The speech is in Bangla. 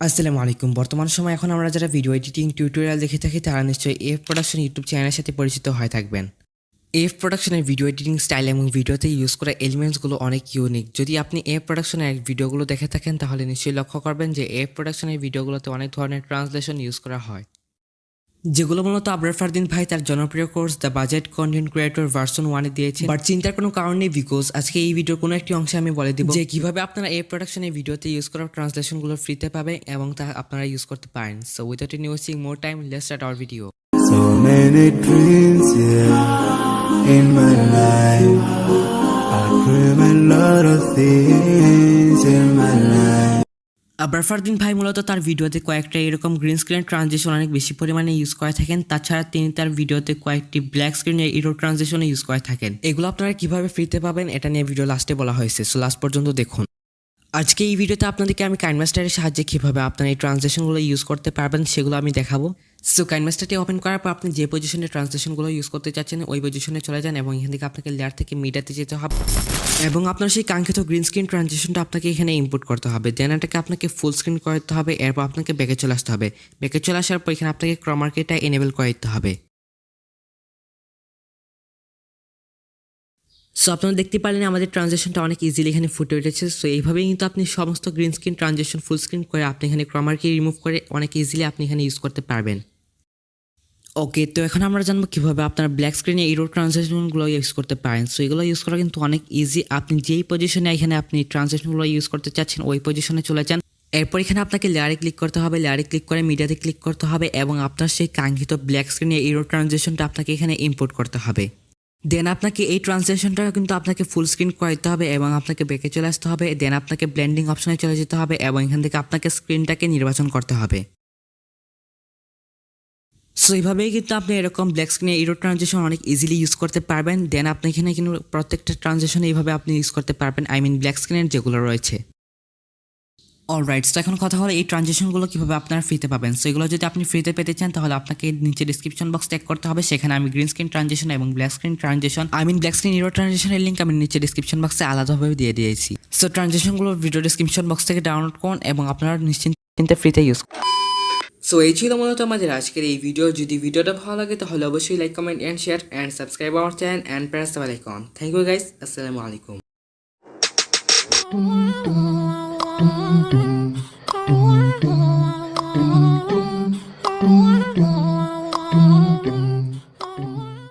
আসসালামু আলাইকুম। বর্তমান সময়ে এখন আমরা যারা ভিডিও এডিটিং টিউটোরিয়াল দেখে থাকি তারা নিশ্চয়ই এফ প্রোডাকশন ইউটিউব চ্যানেলের সাথে পরিচিত হয়ে থাকবেন। এফ প্রোডাকশনের ভিডিও এডিটিং স্টাইল এবং ভিডিওতে ইউজ করা এলিমেন্টসগুলো অনেক ইউনিক। যদি আপনি এফ প্রোডাকশনের ভিডিওগুলো দেখে থাকেন তাহলে নিশ্চয়ই লক্ষ্য করবেন যে এফ প্রোডাকশনের ভিডিওগুলোতে অনেক ধরনের ট্রান্সলেশন ইউজ করা হয়, যেগুলো মূলত আবরার ফারদিন ভাই তার জনপ্রিয় course the budget content creator version 1-এ দিয়েছেন। বাট চিন্তার কোনো কারণ নেই, বিকজ আজকে এই ভিডিওর কোনো একটি অংশে আমি বলে দিব যে কিভাবে আপনারা এই প্রোডাকশনের ভিডিওতে ইউজ করা ট্রান্সলেশনগুলো ফ্রিতে পাবে এবং তা আপনারা ইউজ করতে পারেন। So without any wasting more time, let's start our video. So many dreams, yeah, in my life. I dream a lot of things in my life. Abrar Fardin ভাই মূলত তার ভিডিওতে কয়েকটা এরকম গ্রিন স্ক্রিন ট্রানজিশন অনেক বেশি পরিমাণে ইউজ করে থাকেন। তাছাড়া তিনি তার ভিডিওতে কয়েকটি ব্ল্যাক স্ক্রিনের ইরো ট্রানজিশনে ইউজ করে থাকেন। এগুলো আপনারা কিভাবে ফ্রিতে পাবেন এটা নিয়ে ভিডিও লাস্টে বলা হয়েছে, সো লাস্ট পর্যন্ত দেখুন। আজকে এই ভিডিওতে আপনাদেরকে আমি কাইনমাস্টারের সাহায্যে কীভাবে আপনার এই ট্রানসলেশনগুলো ইউজ করতে পারবেন সেগুলো আমি দেখাবো। সো কাইনমাস্টারটি ওপেন করার পর আপনি যে পজিশনে ট্রান্সলেশনগুলো ইউজ করতে চাচ্ছেন ওই পজিশনে চলে যান এবং এখান থেকে আপনাকে লেয়ার থেকে মিডিয়াতে যেতে হবে এবং আপনার সেই কাঙ্ক্ষিত গ্রিন স্ক্রিন ট্রানজিশনটা আপনাকে এখানে ইনপুট করতে হবে। দেন এটাকে আপনাকে ফুল স্ক্রিন করতে হবে, এরপর আপনাকে ব্যাকে চলে আসতে হবে। ব্যাকে চলে আসার পর এখানে আপনাকে ক্রমার্কেটটা এনেবল করে দিতে হবে। সো আপনারা দেখতে পারলেন আমাদের ট্রানজেকশনটা অনেক ইজিলি এখানে ফুটে উঠেছে। সো এইভাবেই কিন্তু আপনি সমস্ত green screen transaction full screen করে আপনি এখানে ক্রমারকে রিমুভ করে অনেক ইজিলি আপনি এখানে ইউজ করতে পারবেন। ওকে, তো এখন আমরা জানবো কীভাবে আপনার ব্ল্যাক স্ক্রিনে ইরো ট্রানজেকশনগুলো ইউজ করতে পারেন। সো এগুলো ইউজ করা কিন্তু অনেক ইজি। আপনি যেই পজিশনে এখানে আপনি ট্রানজেকশনগুলো ইউজ করতে চাচ্ছেন ওই পজিশনে চলে যান। এরপর এখানে আপনাকে লেয়ারে ক্লিক করতে হবে, লেয়ারে ক্লিক করে মিডিয়াতে ক্লিক করতে হবে এবং আপনার সেই কাঙ্ক্ষিত ব্ল্যাক স্ক্রিনে ইরো ট্রানজেকশনটা আপনাকে এখানে ইম্পোর্ট করতে হবে। দেন আপনাকে এই ট্রান্সলেশনটা কিন্তু আপনাকে ফুল স্ক্রিন করতে হবে এবং আপনাকে ব্যাকে চলে আসতে হবে। দেন আপনাকে ব্লেন্ডিং অপশনে চলে যেতে হবে এবং এখান থেকে আপনাকে স্ক্রিনটাকে নির্বাচন করতে হবে। সো এইভাবেই কিন্তু আপনি এরকম ব্ল্যাক স্ক্রিনে ইরো ট্রানজেকশন অনেক ইজিলি ইউজ করতে পারবেন। দেন আপনি এখানে কিন্তু প্রত্যেকটা ট্রানজেকশন এইভাবে আপনি ইউজ করতে পারবেন, আই মিন ব্ল্যাক স্ক্রিনের যেগুলো রয়েছে। অলরাইট, তো এখন কথা হলো এই ট্রানজেকশনগুলো কীভাবে আপনারা ফ্রিতে পাবেন। সো এগুলো যদি আপনি ফ্রিতে পেতে চান তাহলে আপনাকে নিচে ডিসক্রিপশন বক্স চেক করতে হবে। সেখানে আমি গ্রিন স্ক্রিন ট্রানজেকশন এবং black screen transaction, I mean black screen ইরো ট্রানজেকশনের লিঙ্ক আমি নিচে ডিসক্রিপশন বক্সে আলাদাভাবে দিয়ে দিয়েছি। সো ট্রানজেকশনগুলো ভিডিও ডিসক্রিপশন বক্স থেকে ডাউনলোড করুন এবং আপনারা নিশ্চিন্তে ফ্রিতে ইউজ করুন। সো এই ছিল মূলত আমাদের আজকের এই ভিডিও। যদি ভিডিওটা ভালো লাগে তাহলে অবশ্যই like, comment and share and subscribe our channel and press the bell icon. Thank you guys, আসসালামু আলাইকুম।